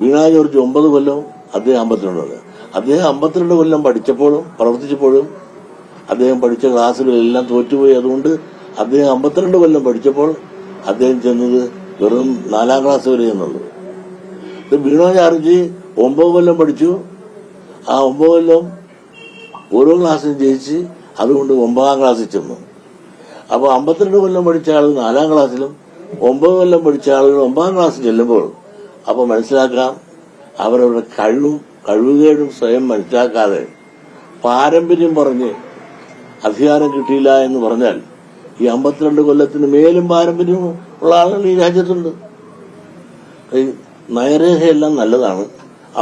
വീണ George 9 കൊല്ലവും അദ്ദേഹം 52 കൊല്ലം. അദ്ദേഹം 52 കൊല്ലം പഠിച്ചപ്പോഴും പ്രവർത്തിച്ചപ്പോഴും അദ്ദേഹം പഠിച്ച ക്ലാസ്സുകളെല്ലാം തോറ്റുപോയി. അതുകൊണ്ട് അദ്ദേഹം 52 കൊല്ലം പഠിച്ചപ്പോൾ അദ്ദേഹം ചെന്നത് വെറും 4ാം ക്ലാസ് വരെ എന്നുള്ളൂ. വീണ ജോർജ് 9 കൊല്ലം പഠിച്ചു. ആ 9 കൊല്ലം ഓരോ ക്ലാസ്സിലും ജയിച്ച് അതുകൊണ്ട് 9ാം ക്ലാസ്സിൽ ചെന്നു. അപ്പോൾ 52 കൊല്ലം പഠിച്ച ആൾ 4ാം ക്ലാസ്സിലും 9 കൊല്ലം പഠിച്ച ആളുകൾ 9ാം ക്ലാസ്സിൽ ചെല്ലുമ്പോൾ അപ്പോൾ മനസ്സിലാക്കാം അവരവരുടെ കഴിവുകേടും സ്വയം മനസ്സിലാക്കാതെ പാരമ്പര്യം പറഞ്ഞ് അധികാരം കിട്ടിയില്ല എന്ന് പറഞ്ഞാൽ ഈ 52 കൊല്ലത്തിന് മേലും പാരമ്പര്യം ഉള്ള ആളുകൾ ഈ രാജ്യത്തുണ്ട്. നയരേഖയെല്ലാം നല്ലതാണ്,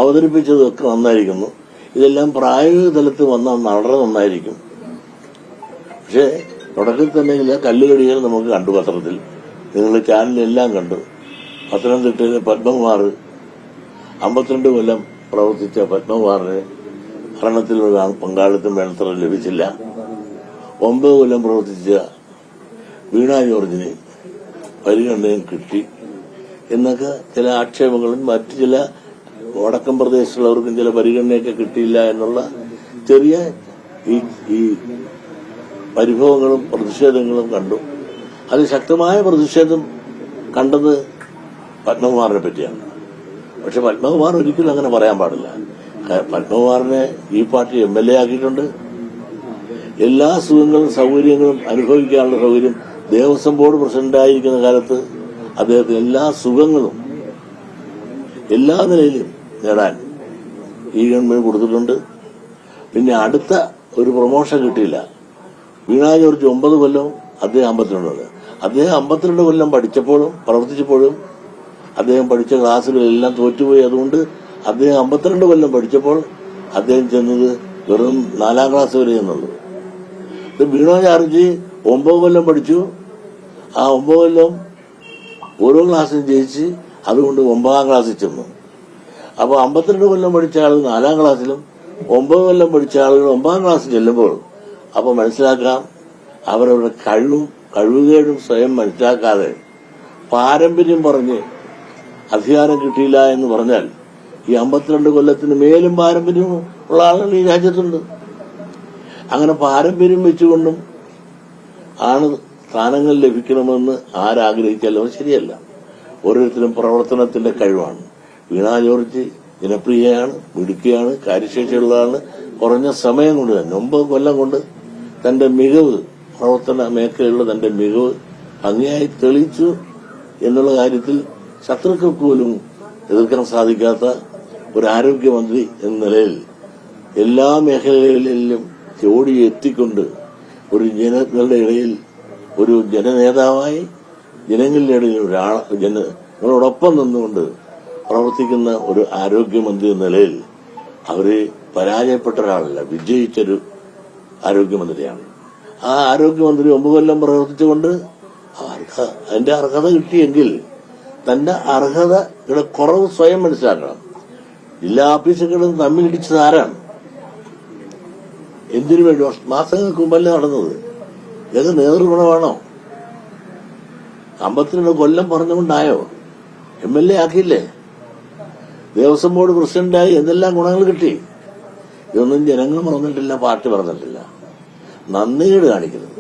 അവതരിപ്പിച്ചതൊക്കെ നന്നായിരിക്കുന്നു, ഇതെല്ലാം പ്രായോഗിക തലത്തിൽ വന്നാൽ വളരെ നന്നായിരിക്കും. പക്ഷേ തുടക്കത്തിൽ തന്നെ ചില കല്ലുകടികൾ നമുക്ക് കണ്ടു. പത്രത്തിൽ നിങ്ങൾ ചാനലിലെല്ലാം കണ്ടു. പത്തനംതിട്ടയിലെ പത്മകുമാർ 52 കൊല്ലം പ്രവർത്തിച്ച പത്മകുമാറിന് ഭരണത്തിലുള്ള പങ്കാളിത്തം വേണ്ടത്ര ലഭിച്ചില്ല. 9 കൊല്ലം പ്രവർത്തിച്ച വീണ ജോർജിന് പരിഗണനയും കിട്ടി എന്നൊക്കെ ചില ആക്ഷേപങ്ങളും മറ്റു ചില വടക്കൻ പ്രദേശത്തുള്ളവർക്കും ചില പരിഗണനയൊക്കെ കിട്ടിയില്ല എന്നുള്ള ചെറിയ ഈ പരിഭവങ്ങളും പ്രതിഷേധങ്ങളും കണ്ടു. അതിൽ ശക്തമായ പ്രതിഷേധം കണ്ടത് പത്മകുമാറിനെ പറ്റിയാണ്. പക്ഷെ പത്മകുമാർ ഒരിക്കലും അങ്ങനെ പറയാൻ പാടില്ല. പത്മകുമാറിനെ ഈ പാർട്ടി MLA ആക്കിയിട്ടുണ്ട്. എല്ലാ സുഖങ്ങളും സൗകര്യങ്ങളും അനുഭവിക്കാനുള്ള സൗകര്യം ദേവസ്വം ബോർഡ് പ്രസിഡന്റായിരിക്കുന്ന കാലത്ത് അദ്ദേഹത്തിന് എല്ലാ സുഖങ്ങളും എല്ലാ നിലയിലും നേടാൻ ഈ ഗവൺമെന്റ് കൊടുത്തിട്ടുണ്ട്. പിന്നെ അടുത്ത ഒരു പ്രൊമോഷൻ കിട്ടിയില്ല. വീണ ജോർജ് 9 കൊല്ലവും അദ്ദേഹം 52 കൊല്ലം. അദ്ദേഹം 52 കൊല്ലം പഠിച്ചപ്പോഴും പ്രവർത്തിച്ചപ്പോഴും അദ്ദേഹം പഠിച്ച ക്ലാസ്സുകളെല്ലാം തോറ്റുപോയി. അതുകൊണ്ട് അദ്ദേഹം 52 കൊല്ലം പഠിച്ചപ്പോൾ അദ്ദേഹം ചെന്നത് വെറും 4ാം ക്ലാസ് വരെ എന്നുള്ളൂ. വീണ ജോർജ് 9 കൊല്ലം പഠിച്ചു. ആ 9 കൊല്ലം ഓരോ ക്ലാസ്സിലും ജയിച്ച് അതുകൊണ്ട് 9ാം ക്ലാസ്സിൽ ചെന്നു. അപ്പോൾ 52 കൊല്ലം പഠിച്ച ആൾ 4ാം ക്ലാസ്സിലും 9 കൊല്ലം പഠിച്ച ആളുകൾ 9ാം ക്ലാസ്സിൽ ചെല്ലുമ്പോൾ അപ്പോൾ മനസ്സിലാക്കാം അവരവരുടെ കഴിവുകേടും സ്വയം മനസ്സിലാക്കാതെ പാരമ്പര്യം പറഞ്ഞ് അധികാരം കിട്ടിയില്ല എന്ന് പറഞ്ഞാൽ ഈ 52 കൊല്ലത്തിന് മേലും പാരമ്പര്യം ഉള്ള ആളുകൾ ഈ രാജ്യത്തുണ്ട്. അങ്ങനെ പാരമ്പര്യം വെച്ചുകൊണ്ടും ആണ് സ്ഥാനങ്ങൾ ലഭിക്കണമെന്ന് ആരാഗ്രഹിച്ചാലും ശരിയല്ല. ഓരോരുത്തരും പ്രവർത്തനത്തിന്റെ കഴിവാണ്. വീണ ജോർജ് ജനപ്രിയയാണ്, മിടുക്കിയാണ്, കാര്യശേഷിയുള്ളതാണ്. കുറഞ്ഞ സമയം കൊണ്ട് തന്നെ 9 കൊല്ലം കൊണ്ട് തന്റെ മികവ്, പ്രവർത്തന മേഖലയിലുള്ള തന്റെ മികവ് ഭംഗിയായി തെളിയിച്ചു എന്നുള്ള കാര്യത്തിൽ ശത്രുക്കൾക്ക് പോലും എതിർക്കാൻ സാധിക്കാത്ത ഒരു ആരോഗ്യമന്ത്രി എന്ന നിലയിൽ എല്ലാ മേഖലകളിലും ഓടിയെത്തിക്കൊണ്ട് ഒരു ജനങ്ങളുടെ ഇടയിൽ ഒരു ജനനേതാവായി ജനങ്ങളുടെ ഇടയിൽ ജനങ്ങളോടൊപ്പം നിന്നുകൊണ്ട് പ്രവർത്തിക്കുന്ന ഒരു ആരോഗ്യമന്ത്രി എന്ന നിലയിൽ അവര് പരാജയപ്പെട്ട ഒരാളല്ല, വിജയിച്ചൊരു ആരോഗ്യമന്ത്രിയാണ്. ആ ആരോഗ്യമന്ത്രി 9 കൊല്ലം പ്രവർത്തിച്ചുകൊണ്ട് അതിന്റെ അർഹത കിട്ടിയെങ്കിൽ തന്റെ അർഹതയുടെ കുറവ് സ്വയം മനസ്സിലാക്കണം. ജില്ലാ ഓഫീസുകളും തമ്മിലിടിച്ചത് ആരാണ്? എന്തിനു വേണ്ടി? മാസങ്ങൾക്ക് മുമ്പല്ലേ നടന്നത്. ഏത് നേതൃഗുണമാണോ? 52 കൊല്ലം പറഞ്ഞുകൊണ്ടായോ? MLA ആക്കിയില്ലേ? ദേവസ്വം ബോർഡ് പ്രസിഡന്റായി എന്തെല്ലാം ഗുണങ്ങൾ കിട്ടി? ഇതൊന്നും ജനങ്ങൾ മറന്നിട്ടില്ല, പാർട്ടി മറന്നിട്ടില്ല. നന്ദികേട് കാണിക്കരുത്.